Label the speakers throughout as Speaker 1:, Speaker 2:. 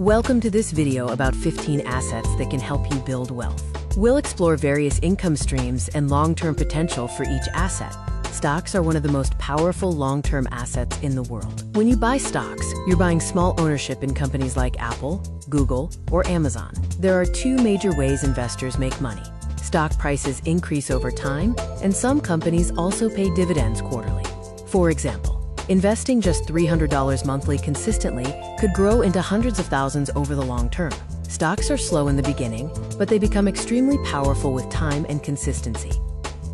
Speaker 1: Welcome to this video about 15 assets that can help you build wealth. We'll explore various income streams and long-term potential for each asset. Stocks are one of the most powerful long-term assets in the world. When you buy stocks, you're buying small ownership in companies like Apple, Google, or Amazon. There are two major ways investors make money. Stock prices increase over time, and some companies also pay dividends quarterly. For example, investing just $300 monthly consistently could grow into hundreds of thousands over the long term. Stocks are slow in the beginning, but they become extremely powerful with time and consistency.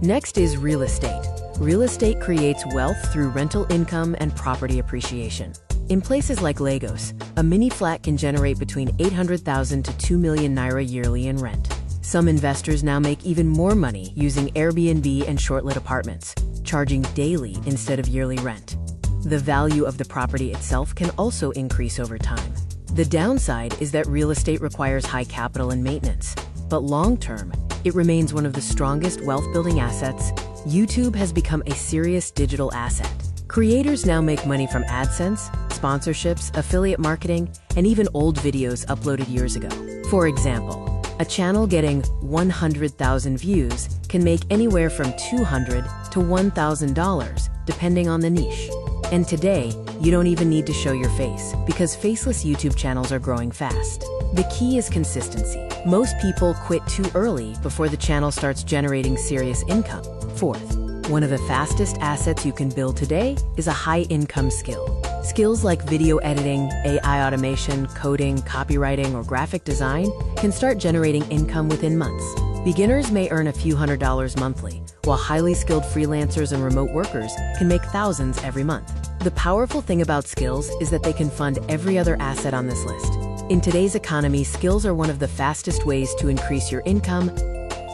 Speaker 1: Next is real estate. Real estate creates wealth through rental income and property appreciation. In places like Lagos, a mini flat can generate between 800,000 to 2 million naira yearly in rent. Some investors now make even more money using Airbnb and short-let apartments, charging daily instead of yearly rent. The value of the property itself can also increase over time. The downside is that real estate requires high capital and maintenance, but long-term, it remains one of the strongest wealth-building assets. YouTube has become a serious digital asset. Creators now make money from AdSense, sponsorships, affiliate marketing, and even old videos uploaded years ago. For example, a channel getting 100,000 views can make anywhere from $200 to $1,000, depending on the niche. And today, you don't even need to show your face, because faceless YouTube channels are growing fast. The key is consistency. Most people quit too early before the channel starts generating serious income. Fourth, one of the fastest assets you can build today is a high-income skill. Skills like video editing, AI automation, coding, copywriting, or graphic design can start generating income within months. Beginners may earn a few $100s monthly, while highly skilled freelancers and remote workers can make thousands every month. The powerful thing about skills is that they can fund every other asset on this list. In today's economy, skills are one of the fastest ways to increase your income.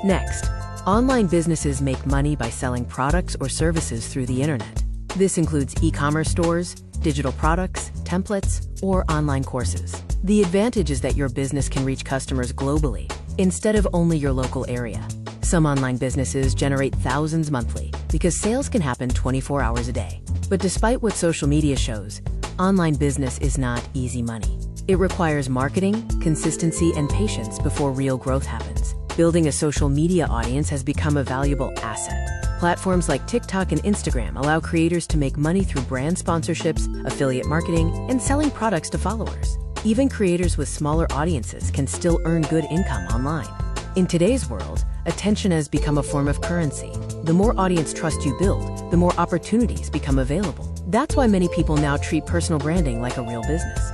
Speaker 1: Next, online businesses make money by selling products or services through the internet. This includes e-commerce stores, digital products, templates, or online courses. The advantage is that your business can reach customers globally, instead of only your local area. Some online businesses generate thousands monthly because sales can happen 24 hours a day. But despite what social media shows, online business is not easy money. It requires marketing, consistency, and patience before real growth happens. Building a social media audience has become a valuable asset. Platforms like TikTok and Instagram allow creators to make money through brand sponsorships, affiliate marketing, and selling products to followers. Even creators with smaller audiences can still earn good income online. In today's world, attention has become a form of currency. The more audience trust you build, the more opportunities become available. That's why many people now treat personal branding like a real business.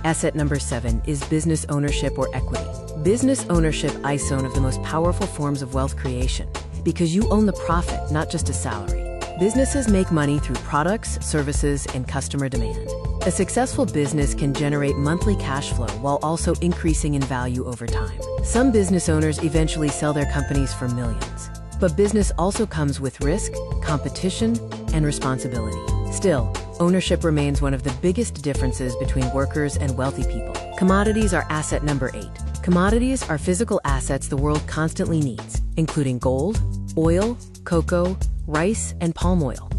Speaker 1: Asset number 7 is business ownership or equity. Business ownership is one of the most powerful forms of wealth creation, because you own the profit, not just a salary. Businesses make money through products, services, and customer demand. A successful business can generate monthly cash flow while also increasing in value over time. Some business owners eventually sell their companies for millions. But business also comes with risk, competition, and responsibility. Still, ownership remains one of the biggest differences between workers and wealthy people. Commodities are asset number 8. Commodities are physical assets the world constantly needs, including gold, oil, cocoa, rice, and palm oil.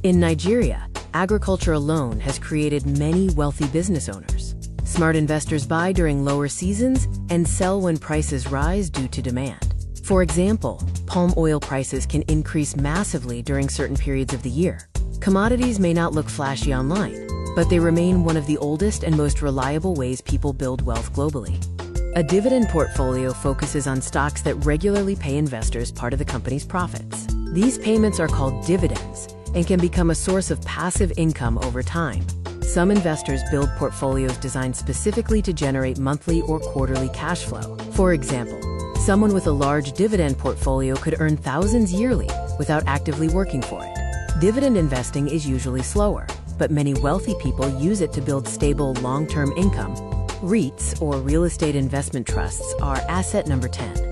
Speaker 1: In Nigeria, agriculture alone has created many wealthy business owners. Smart investors buy during lower seasons and sell when prices rise due to demand. For example, palm oil prices can increase massively during certain periods of the year. Commodities may not look flashy online, but they remain one of the oldest and most reliable ways people build wealth globally. A dividend portfolio focuses on stocks that regularly pay investors part of the company's profits. These payments are called dividends and can become a source of passive income over time. Some investors build portfolios designed specifically to generate monthly or quarterly cash flow. For example, someone with a large dividend portfolio could earn thousands yearly without actively working for it. Dividend investing is usually slower, but many wealthy people use it to build stable long-term income. REITs, or real estate investment trusts, are asset number 10.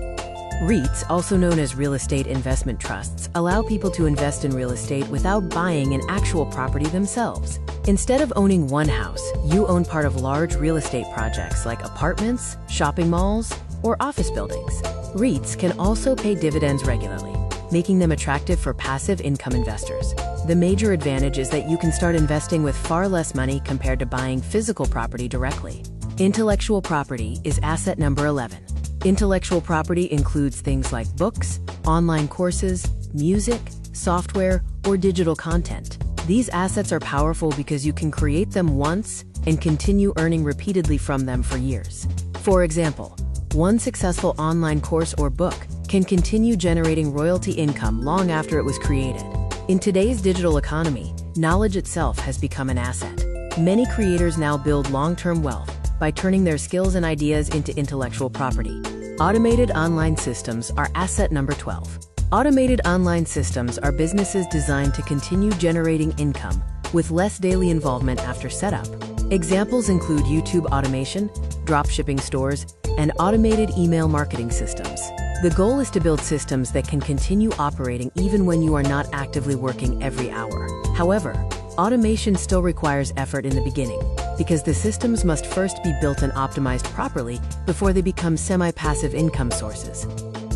Speaker 1: REITs, also known as real estate investment trusts, allow people to invest in real estate without buying an actual property themselves. Instead of owning one house, you own part of large real estate projects like apartments, shopping malls, or office buildings. REITs can also pay dividends regularly, making them attractive for passive income investors. The major advantage is that you can start investing with far less money compared to buying physical property directly. Intellectual property is asset number 11. Intellectual property includes things like books, online courses, music, software, or digital content. These assets are powerful because you can create them once and continue earning repeatedly from them for years. For example, one successful online course or book can continue generating royalty income long after it was created. In today's digital economy, knowledge itself has become an asset. Many creators now build long-term wealth by turning their skills and ideas into intellectual property. Automated online systems are asset number 12. Automated online systems are businesses designed to continue generating income with less daily involvement after setup. Examples include YouTube automation, dropshipping stores, and automated email marketing systems. The goal is to build systems that can continue operating even when you are not actively working every hour. However, automation still requires effort in the beginning, because the systems must first be built and optimized properly before they become semi-passive income sources.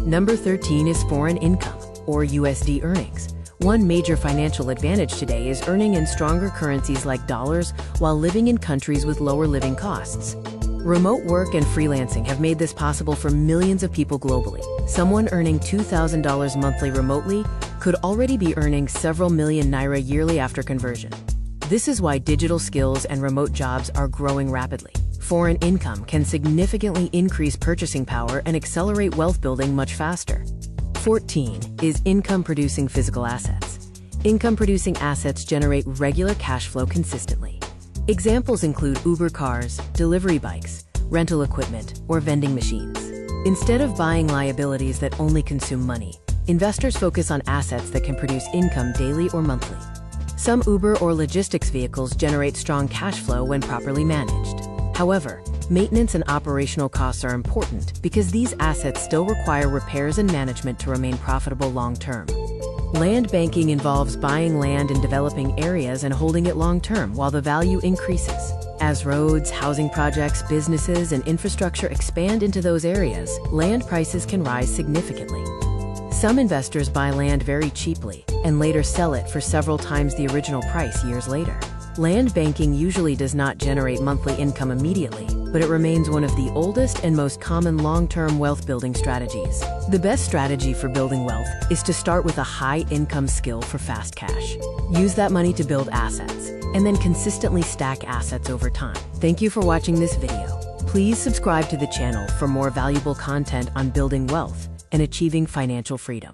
Speaker 1: Number 13 is foreign income, or USD earnings. One major financial advantage today is earning in stronger currencies like dollars while living in countries with lower living costs. Remote work and freelancing have made this possible for millions of people globally. Someone earning $2,000 monthly remotely could already be earning several million naira yearly after conversion. This is why digital skills and remote jobs are growing rapidly. Foreign income can significantly increase purchasing power and accelerate wealth building much faster. 14 is income-producing physical assets. Income-producing assets generate regular cash flow consistently. Examples include Uber cars, delivery bikes, rental equipment, or vending machines. Instead of buying liabilities that only consume money, investors focus on assets that can produce income daily or monthly. Some Uber or logistics vehicles generate strong cash flow when properly managed. However, maintenance and operational costs are important because these assets still require repairs and management to remain profitable long-term. Land banking involves buying land in developing areas and holding it long-term while the value increases. As roads, housing projects, businesses, and infrastructure expand into those areas, land prices can rise significantly. Some investors buy land very cheaply and later sell it for several times the original price years later. Land banking usually does not generate monthly income immediately, but it remains one of the oldest and most common long-term wealth-building strategies. The best strategy for building wealth is to start with a high-income skill for fast cash. Use that money to build assets, and then consistently stack assets over time. Thank you for watching this video. Please subscribe to the channel for more valuable content on building wealth and achieving financial freedom.